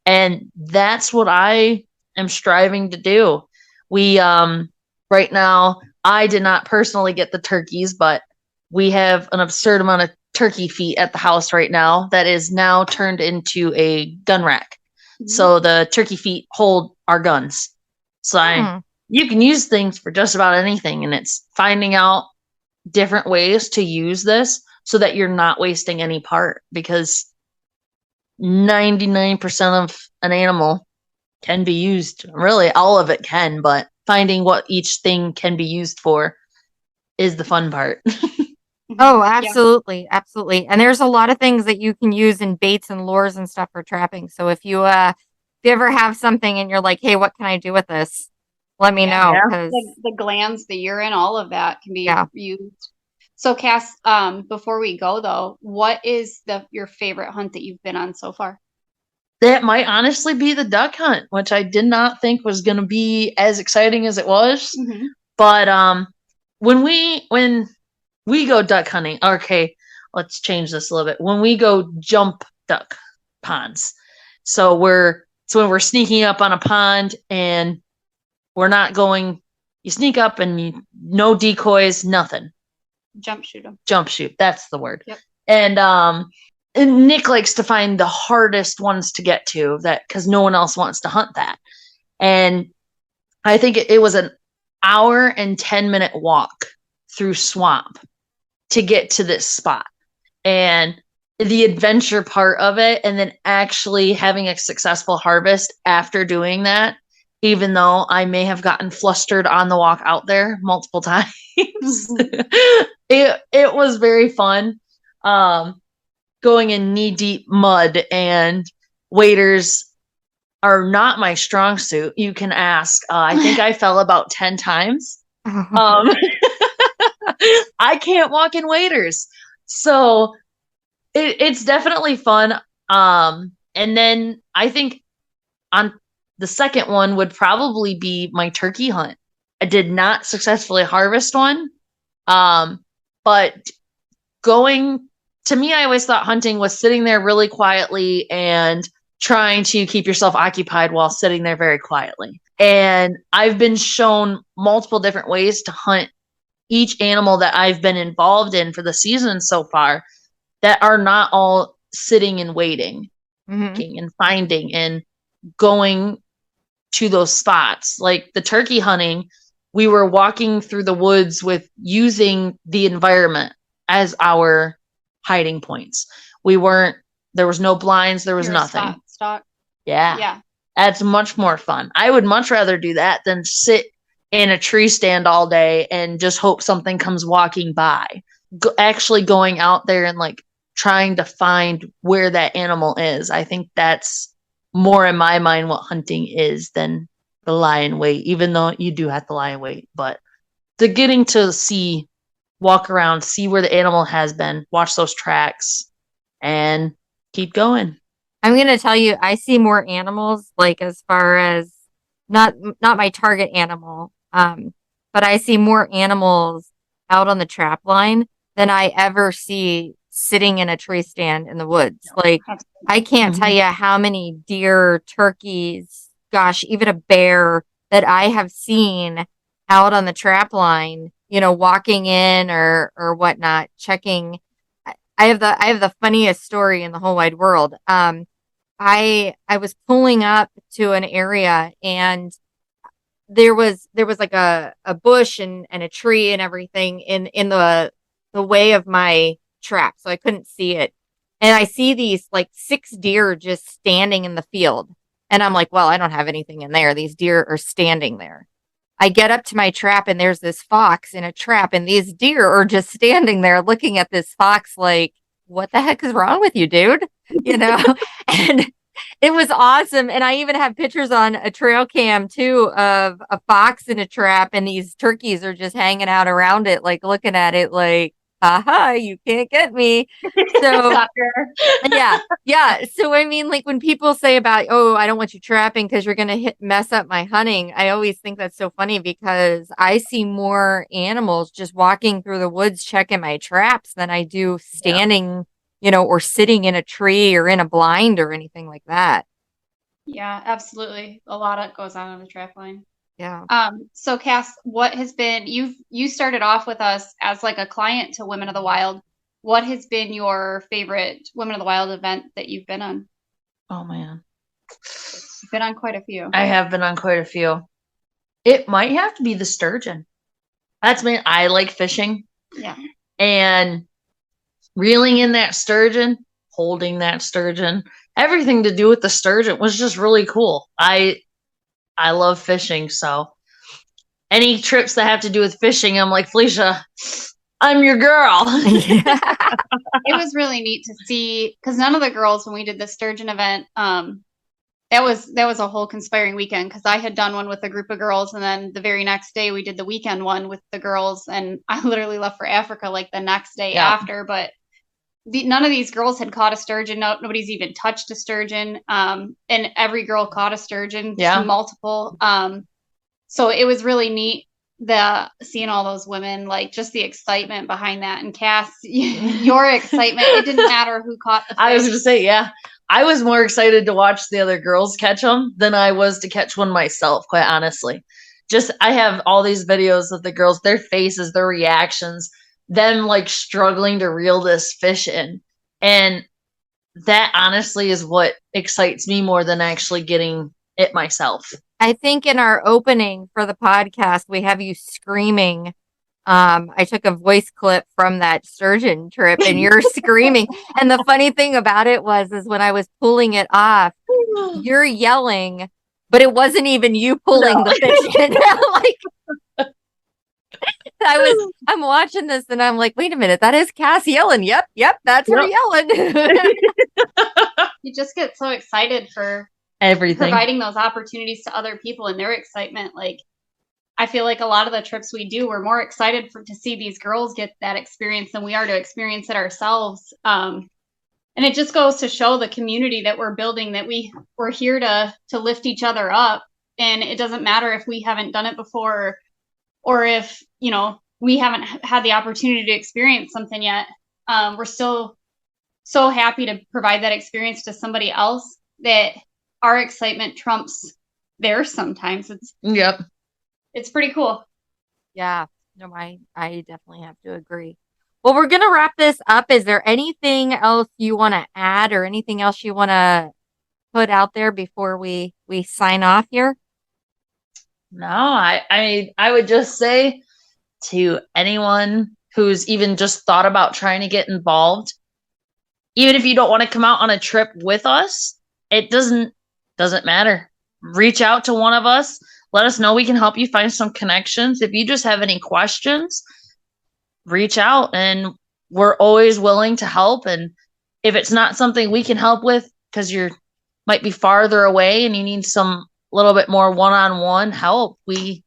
And that's what I am striving to do. We, right now, I did not personally get the turkeys, but we have an absurd amount of turkey feet at the house right now that is now turned into a gun rack. Mm-hmm. So the turkey feet hold our guns. So you can use things for just about anything, and it's finding out different ways to use this so that you're not wasting any part, because 99% of an animal can be used. Really, all of it can, but finding what each thing can be used for is the fun part. Oh, absolutely. Yeah. Absolutely. And there's a lot of things that you can use in baits and lures and stuff for trapping. So if you ever have something and you're like, hey, what can I do with this? Let me know. Yeah. The glands, the urine, all of that can be used. So Cass, before we go though, what is your favorite hunt that you've been on so far? That might honestly be the duck hunt, which I did not think was going to be as exciting as it was. Mm-hmm. But when we go duck hunting, okay, let's change this a little bit. When we go jump duck ponds, so when we're sneaking up on a pond and we're not going, you sneak up and no decoys, nothing. Jump shoot them. Jump shoot, that's the word. Yep. And Nick likes to find the hardest ones to get to, that because no one else wants to hunt that. And I think it was an hour and 10-minute walk through swamp to get to this spot. And the adventure part of it, and then actually having a successful harvest after doing that, even though I may have gotten flustered on the walk out there multiple times. it was very fun. Going in knee-deep mud, and waders are not my strong suit. You can ask. I think I fell about 10 times. I can't walk in waders. So it's definitely fun. And then I think on the second one would probably be my turkey hunt. I did not successfully harvest one. But to me, I always thought hunting was sitting there really quietly and trying to keep yourself occupied while sitting there very quietly. And I've been shown multiple different ways to hunt each animal that I've been involved in for the season so far that are not all sitting and waiting, and finding and going to those spots. Like the turkey hunting, we were walking through the woods with using the environment as our hiding points. There was no blinds, there was nothing. Stock. Yeah. Yeah. That's much more fun. I would much rather do that than sit in a tree stand all day and just hope something comes walking by. Actually going out there and like trying to find where that animal is. I think that's more in my mind what hunting is than the lie in wait, even though you do have to lie in wait. But the getting to walk around, see where the animal has been, watch those tracks, and keep going. I'm going to tell you, I see more animals, like as far as not my target animal, but I see more animals out on the trap line than I ever see sitting in a tree stand in the woods. Like, I can't tell you how many deer, turkeys, gosh, even a bear that I have seen out on the trap line, walking in or whatnot, checking. I have the funniest story in the whole wide world. I was pulling up to an area, and there was like a bush and a tree and everything in the way of my trap, so I couldn't see it. And I see these like 6 deer just standing in the field. And I'm like, well, I don't have anything in there. These deer are standing there. I get up to my trap and there's this fox in a trap, and these deer are just standing there looking at this fox like, what the heck is wrong with you, dude? You know? And it was awesome. And I even have pictures on a trail cam too of a fox in a trap, and these turkeys are just hanging out around it, like looking at it like, aha, you can't get me. So yeah. So I mean, like when people say about, oh, I don't want you trapping because you're gonna mess up my hunting, I always think that's so funny because I see more animals just walking through the woods checking my traps than I do standing, or sitting in a tree or in a blind or anything like that. Yeah, absolutely. A lot of goes on the trap line. Yeah. So Cass, what has been, you started off with us as like a client to Women of the Wild. What has been your favorite Women of the Wild event that you've been on? Oh man. You've been on quite a few. I have been on quite a few. It might have to be the sturgeon. That's me. I like fishing. Yeah. And reeling in that sturgeon, holding that sturgeon, everything to do with the sturgeon was just really cool. I love fishing, so any trips that have to do with fishing, I'm like, Felicia, I'm your girl. It was really neat to see, because none of the girls, when we did the sturgeon event, that was a whole conspiring weekend, because I had done one with a group of girls, and then the very next day we did the weekend one with the girls, and I literally left for Africa like the next day after. But none of these girls had caught a sturgeon. Nobody's even touched a sturgeon. And every girl caught a sturgeon, multiple. So it was really neat seeing all those women, like just the excitement behind that. And Cass, your excitement, it didn't matter who caught the fish. I was going to say, yeah, I was more excited to watch the other girls catch them than I was to catch one myself, quite honestly. Just, I have all these videos of the girls, their faces, their reactions, them like struggling to reel this fish in. And that honestly is what excites me more than actually getting it myself. I think in our opening for the podcast, we have you screaming. I took a voice clip from that sturgeon trip and you're screaming. And the funny thing about it is when I was pulling it off, you're yelling, but it wasn't even you pulling the fish in. Like, I'm watching this and I'm like, wait a minute, that is Cass yelling. Yep, that's her yelling. You just get so excited for everything, providing those opportunities to other people and their excitement. Like, I feel like a lot of the trips we do, we're more excited to see these girls get that experience than we are to experience it ourselves. And it just goes to show the community that we're building, that we're here to lift each other up. And it doesn't matter if we haven't done it before or if, we haven't had the opportunity to experience something yet. We're still so happy to provide that experience to somebody else that our excitement trumps theirs sometimes. It's pretty cool. Yeah, no, I definitely have to agree. Well, we're going to wrap this up. Is there anything else you want to add or anything else you want to put out there before we sign off here? No, I would just say to anyone who's even just thought about trying to get involved, even if you don't want to come out on a trip with us, it doesn't matter. Reach out to one of us. Let us know. We can help you find some connections. If you just have any questions, reach out and we're always willing to help. And if it's not something we can help with because you might be farther away and you need some little bit more one-on-one help, we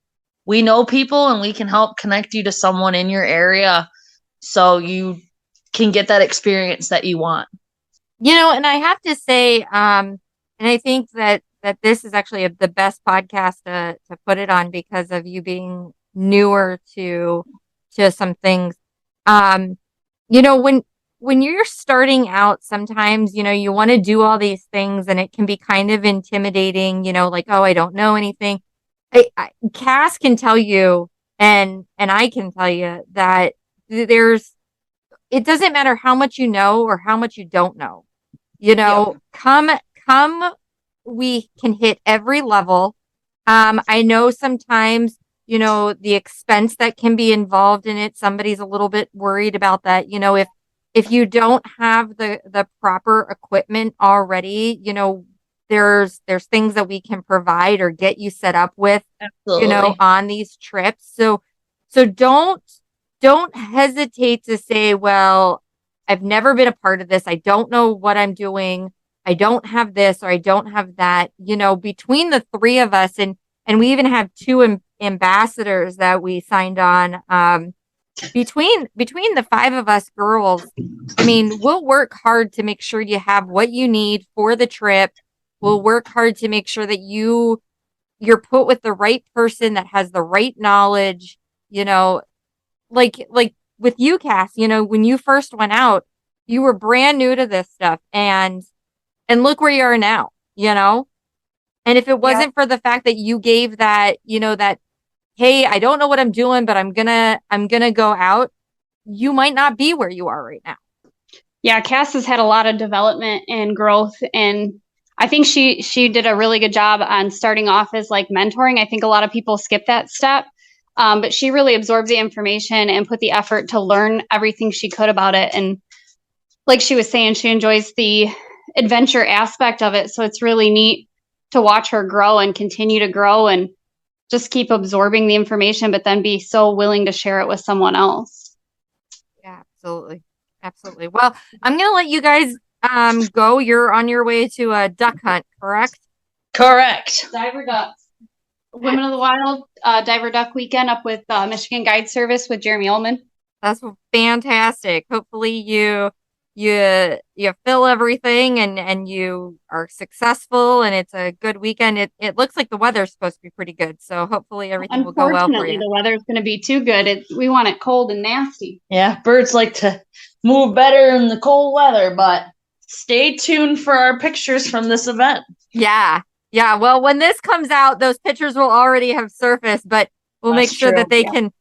know people and we can help connect you to someone in your area so you can get that experience that you want. And I have to say, and I think that this is actually the best podcast to put it on because of you being newer to some things. When you're starting out, sometimes, you want to do all these things and it can be kind of intimidating, like, oh, I don't know anything. Cass can tell you, and I can tell you that it doesn't matter how much you know or how much you don't know. Come, we can hit every level I know sometimes, the expense that can be involved in it, somebody's a little bit worried about that. If you don't have the proper equipment already, there's things that we can provide or get you set up with, Absolutely. on these trips. So don't hesitate to say, well, I've never been a part of this. I don't know what I'm doing. I don't have this or I don't have that. Between the three of us, and we even have two ambassadors that we signed on. Between the five of us girls, I mean, we'll work hard to make sure you have what you need for the trip. We'll work hard to make sure that you're put with the right person that has the right knowledge. Like with you, Cass. When you first went out, you were brand new to this stuff, and look where you are now. And if it wasn't for the fact that you gave that, that, hey, I don't know what I'm doing, but I'm gonna go out, you might not be where you are right now. Yeah, Cass has had a lot of development and growth, and I think she did a really good job on starting off as like mentoring. I think a lot of people skip that step, but she really absorbed the information and put the effort to learn everything she could about it. And like she was saying, she enjoys the adventure aspect of it, so it's really neat to watch her grow and continue to grow and just keep absorbing the information, but then be so willing to share it with someone else. Yeah, absolutely. Well, I'm gonna let you guys go. You're on your way to a duck hunt, correct? Correct. Diver ducks. Women of the Wild Diver Duck Weekend up with Michigan Guide Service with Jeremy Ullman. That's fantastic. Hopefully you fill everything and you are successful and it's a good weekend. It looks like the weather's supposed to be pretty good, so hopefully everything will go well for Unfortunately, you. the weather's going to be too good. We want it cold and nasty. Yeah, birds like to move better in the cold weather, but stay tuned for our pictures from this event. Yeah. Well, when this comes out, those pictures will already have surfaced, but we'll make sure that they can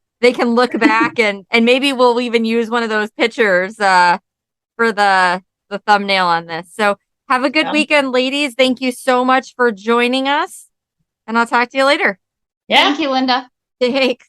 look back and maybe we'll even use one of those pictures for the thumbnail on this. So have a good weekend, ladies. Thank you so much for joining us, and I'll talk to you later. Yeah. Thank you, Linda. Thanks.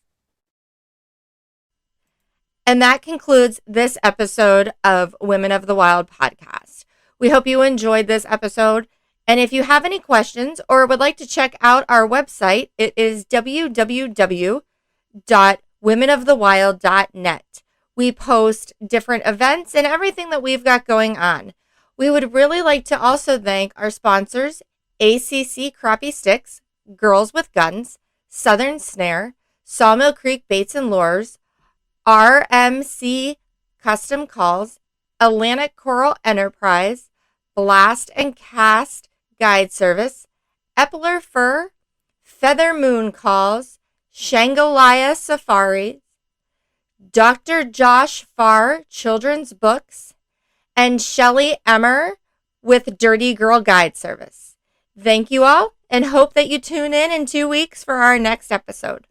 And that concludes this episode of Women of the Wild podcast. We hope you enjoyed this episode. And if you have any questions or would like to check out our website, it is www.womenofthewild.net. We post different events and everything that we've got going on. We would really like to also thank our sponsors, ACC Crappie Sticks, Girls with Guns, Southern Snare, Sawmill Creek Baits and Lures, RMC Custom Calls, Atlantic Coral Enterprise, Blast and Cast Guide Service, Epler Fur, Feather Moon Calls, Shangolaya Safari, Dr. Josh Farr Children's Books, and Shelly Emmer with Dirty Girl Guide Service. Thank you all, and hope that you tune in 2 weeks for our next episode.